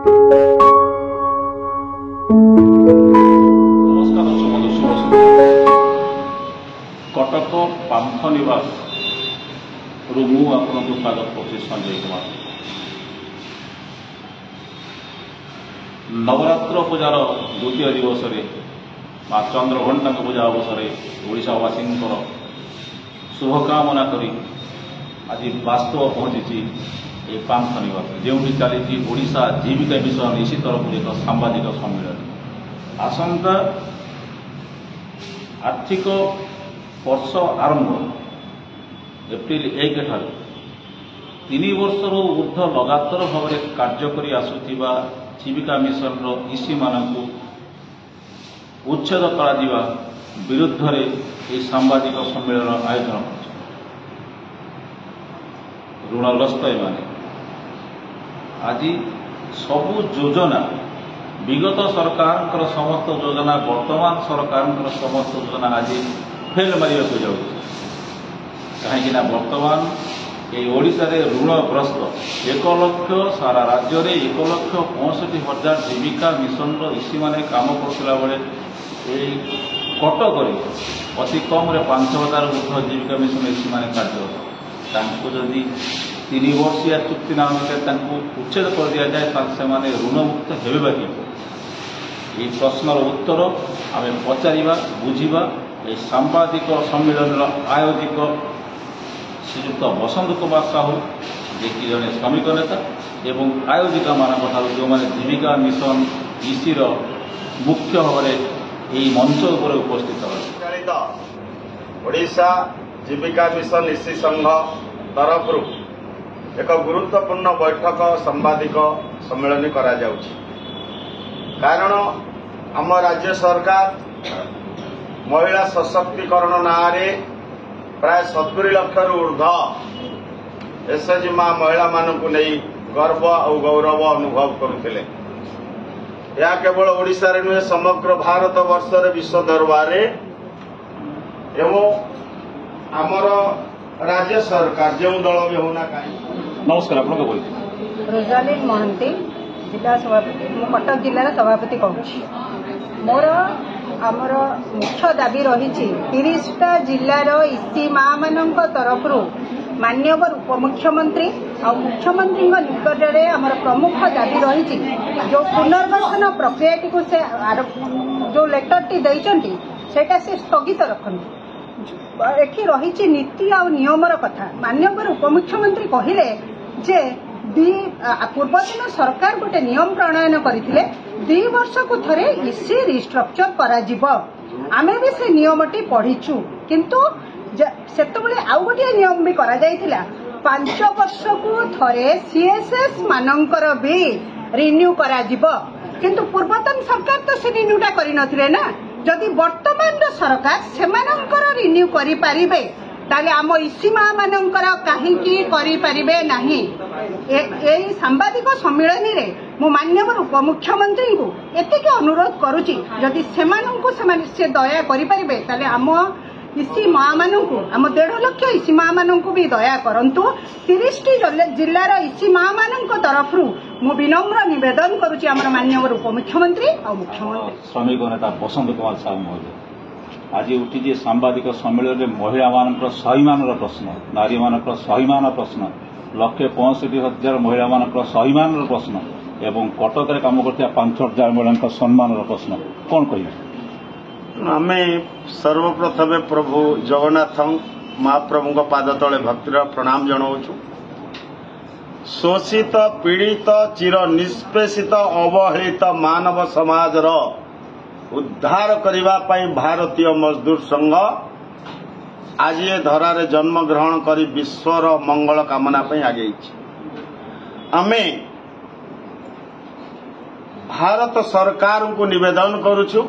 नमस्कार दर्शक बंधु शुभ कटक पांथ निवास रु मु आपको स्वागत कर संजय कुमार। नवरात्र पूजार द्वितीय दिवस माँ चंद्रघंटा पूजा अवसर ओडावासी शुभकामना करी आज वास्तव पहुंची पांथ निवास जो चली ओडिशा जीविका मिशन इसी तरफ एक सांबादिक सम्मेलन आसंता आर्थिक वर्ष आरंभ एप्रिल 1 ठार 3 वर्ष ऊर्ध लगातार भाव में कार्य कर आसुवा जीविका मिशन इसी मानू उच्छेद कर विरुद्ध में सांबादिक सम्मेलन आयोजन कर ऋणग्रस्त एमाने आज सबु योजना विगत सरकार समस्त योजना वर्तमान सरकार समस्त योजना आज फेल मारे कहीं वर्तमान ये ओडिशा रे ऋणग्रस्त 1 लाख सारा राज्य में 1,65,000 जीविका मिशन इसी माने काम करथिला बेले कटक अति कम 5,000 ऊर्ध जीविका मिशन इसी माने कार्यरत जदि 3 वर्षिया चुक्तिनामा उच्छेद कर दि जाए से ऋणमुक्त हे ये प्रश्नर उत्तर आम पचारा बुझा ये सांबादिक सम्मेलन आयोजक श्रीयुक्त बसंत कुमार साहू जे कि जड़े श्रमिक नेता एवं आयोजिका मान जो मैंने जीविका मिशन इसी मुख्य भाव में मंच उपर उपस्थित ओडिशा जीविका मिशन इसी संघ तरफ एक गुरुत्वपूर्ण बैठक सांबादिक सम्मेलन करा जाउछि। कारण आम राज्य सरकार महिला सशक्तिकरण नाँ प्राय 70 लाख ऊर्ध एसएचजी माँ महिला मानक नहीं गर्व और गौरव अनुभव करुले। यह केवल ओडिशा रे नुहे समग्र भारत वर्ष विश्व दरबार एवं आमर राज्य सरकार जो दल भी होना कहीं। नमस्कार आप रोजालीन महांती जिला सभापति कटक जिलार सभापति कहूँ मोर आमर मुख्य दाबी रही 30टा जिलार इसी माँ मान तरफ मान्यवर उपमुख्यमंत्री और मुख्यमंत्री निकट में आमर प्रमुख दाबी रही जो पुनर्गठन प्रक्रिया को से जो लेटर टी देइचंती सेटा से स्थगित रखती एठी रही नीति आ नियमर कथा मान्यवर उपमुख्यमंत्री कहले जे पूर्वतन सरकार गोटे नियम प्रणयन करथिले 2 वर्ष को थरे इसी रिस्ट्रक्चर करा जिवो आमे भी से नियमटी पढ़ीचु किंतु सेतबेले आउ गोटे नियम भी करा जायतिला 5 वर्ष को थरे सीएसएस मानकर भी रिन्यू करा जिवो किंतु पूर्वतन सरकार तो से रिन्यूटा करि नथिले ना जदि वर्तमान सरकार सेमानंकर रिन्यू करि पारिबे ताले आम इसी माँ मानकर कहीं करें नहीं। सांबादिक सम्मेलन में मु मान्यवर उपमुख्यमंत्री को एतिक अनुरोध करुच्ची जदि से दया करें ताले आम इसी माँ मान आम 1.5 लाख इसी माँ मान भी दया करंतु 30टी जिलार इसी माँ मान तरफ मु विनम्र निवेदन करुच्ची आम मान्यवर उपमुख्यमंत्री और मुख्यमंत्री श्रमिक नेता बसंत कुमार साहू महोदय आज उठी सांबादिक सम्मेलन में महिला मान स्वाभिमान प्रश्न नारी मान स्वाभिमान प्रश्न 1,65,000 महिला मान स्वाभिमान प्रश्न एवं कटक काम कर 5,000 महिला सम्मान प्रश्न कौन कह आम सर्वप्रथमे प्रभु जगन्नाथ महाप्रभु पाद तले भक्तिर प्रणाम जनाऊँ। शोषित पीड़ित चिर निष्पेषित अवहेलित मानव समाजर उद्धार करने भारतीय मजदूर संघ आज ये धरारे जन्म ग्रहण कर विश्वर मंगल कामना आगे आमे भारत सरकार को निवेदन करुछु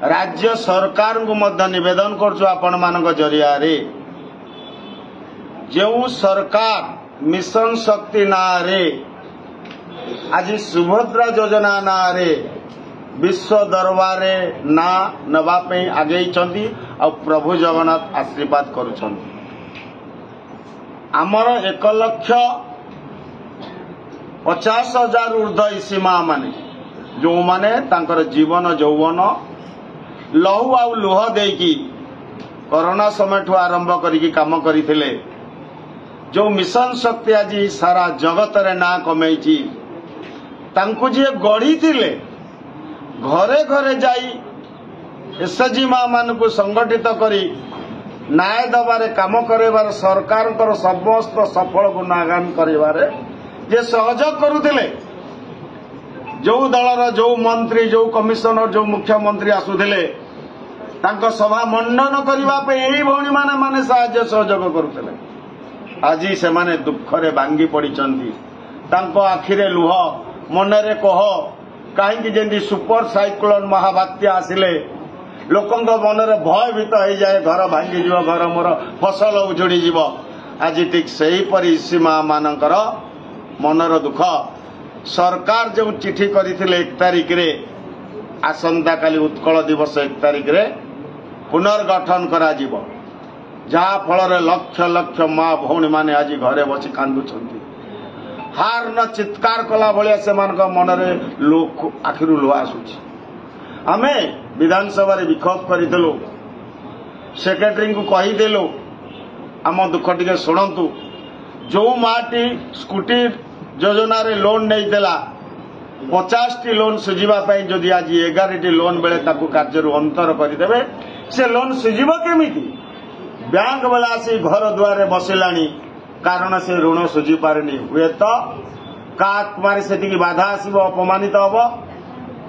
राज्य सरकार को मध्य निवेदन करुछु आपण मानक जरिया रे जो सरकार मिशन शक्ति नारे आज सुभद्रा योजना नारे विश्व दरबार ना नवाई आगे आ प्रभु जगन्नाथ आशीर्वाद करुछंती। आमर 1 लाख 50,000 ऊर्ध्व ईसी माँ माने जो माने तांकर जीवन यौवन लहू आ लुह देकी कोरोना समय ठू आरंभ करिकी काम करथिले जो मिशन शक्ति आज सारा जगत रे ना कमेची तांको जे गढ़ी थिले घरे घरे जाई एसएचजी माँ मान को संगठित करी न्याय दबारे काम करेबार सरकार समस्त सफल गुणागान करेबारे जे सहयोग करुथिले जो दलर जो मंत्री जो कमिशनर जो मुख्यमंत्री आसुथिले तांको सभा मंडन करबा पे एही भौणी माने साहाय्य सहयोग करुथिले आज से माने दुखरे भांगी पड़िचंती तांको आखिरे लुह मनरे कह कहीं जेंदी सुपर साइक्लोन महाबात्या आसिले लोकंक मनरे भयभीत हो जाए घर भांगी जीव घर मोर फसल उजुड़ी जीव आज ठीक सही परी सीमा मानकर मनर दुख सरकार जो चिठी करथिले 1 तारिख रे आसंता काली उत्कल दिवस 1 तारिख रे पुनर्गठन करा जीव जहा फल लक्ष लक्ष माँ भौणी माने आज घरे बसी कांदुछंती हार न चित्कार कला भलिया से मनरे लोक आखिरु लुह आसुछि आमे विधानसभा रे विक्षोभ करिदेलु सेक्रेटरी को कहीदेलु आम दुख टिके शुणु जो माटी स्कूटी योजना रे लोन नहीं देला 50 टी लोन सुझीबा जदि आज 11 टी लोन बेले ताकू कार्य अंतर करदेवे से लोन सुझीब केमिति बैंक वाला आसी घर दुआरे बसिलानी कारण से ऋण सुझी पारेनी हुए तो का आत्मारे से बाधा आसब अपमानित हम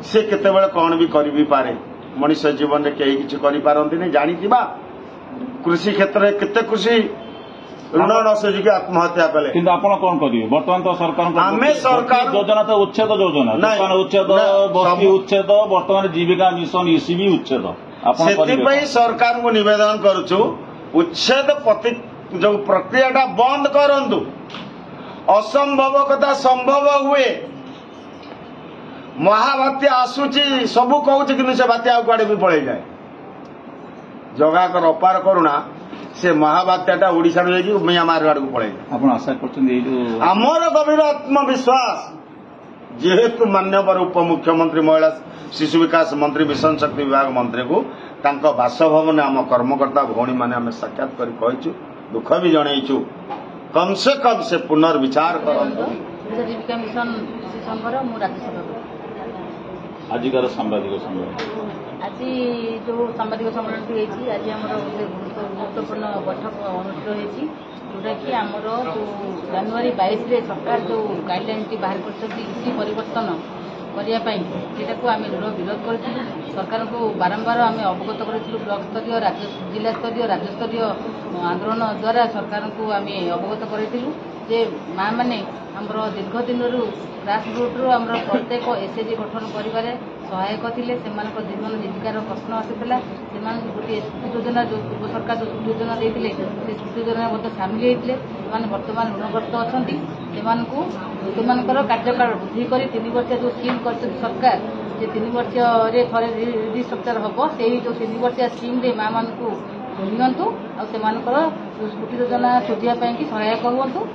से केतेबेले कौन भी करि भी पारे मनुष्य जीवन में कहीं किसी करें जानी कृषि क्षेत्र में केते कृषि ऋण न सुझी आत्महत्या कले किंतु आपण कौन करिवे वर्तमान तो सरकार आमे सरकार योजना तो उच्छेद योजना दुकान उच्छेद बस्ती उच्छेद वर्तमान जीविका मिशन ईसी भी उच्छेद से सरकार को निवेदन करुचु उच्छेद जो प्रक्रिया बंद करंतु असंभव कथा संभव हुए महाबात्या आसूची सबू कहूँ कि से बात्या कुआडे भी पड़े जाए जगाकर अपार करुणा से महाबात्याटा ओडिशा म्यांमार आड़ को पड़े जाए आशा कर आमर गभीर आत्मविश्वास जेहेतु मान्यवर उपमुख्यमंत्री महिला शिशु विकास मंत्री मिशन शक्ति विभाग मंत्री को तांको बासभवन आम कर्मकर्ता भौणी माने आम साक्षात कर कहिचु दुख भी जनईचु कम से कम से पुनर्विचार करंतु जीविका मिशन संघर मु राज्यसभा आजिकार सांबादिक सम्मेलन आज जो सांबादिक सम्मेलन आज आम गुरुत्वपूर्ण बैठक अनुष्ठित जोटा कि आमर जो जनवरी 22 रे सरकार जो गाइडलाइन टी बाहर कर परिवर्तन करने आम दृढ़ विरोध करूँ सरकार को बारंबार आम अवगत करूँ ब्लक स्तर जिला स्तर राज्यस्तरीय आंदोलन द्वारा सरकार को आम अवगत करूँ जे माँ मैंने आमर दीर्घ दिन ग्रास रूट्रु आम प्रत्येक एसएचजी गठन कर सहायक थे से जीवन जीविकार प्रश्न आसाला से गोटे स्कूटी योजना जो पूर्व सरकार जो स्कूटी योजना देते स्कूटी योजना सामिल होते बर्तमान ऋणग्रस्त अच्छा से कार्यकाल वृद्धि कर 3 वर्षिया जो स्कीम कर सरकार जे 3 वर्ष थे रिस्ट्रक्चर हम से जो 3 वर्षिया स्कीम माँ मान नियंतु आ स्कूटी योजना सुझाई सहायक हूँ।